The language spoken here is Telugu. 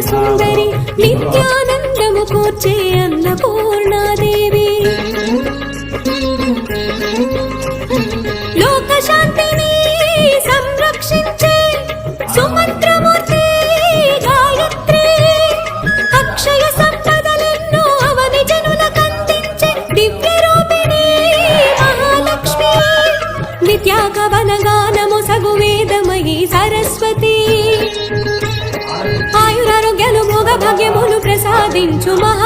సుందరి నిత్యానందము కూర్చే అన్నపూర్ణాదేవి లోకశాంతిని సంరక్షించే సుమంత్రమూర్తి గాయత్రి అక్షయ సంపదలెన్నో అవని జనులకందించే దివ్య రూపిణి మహాలక్ష్మి విద్యాగవనగానము సగు వేదమయీ సరస్వతి ఆయురారోగ్యాలు భోగ భాగ్యములు ప్రసాదించు మహా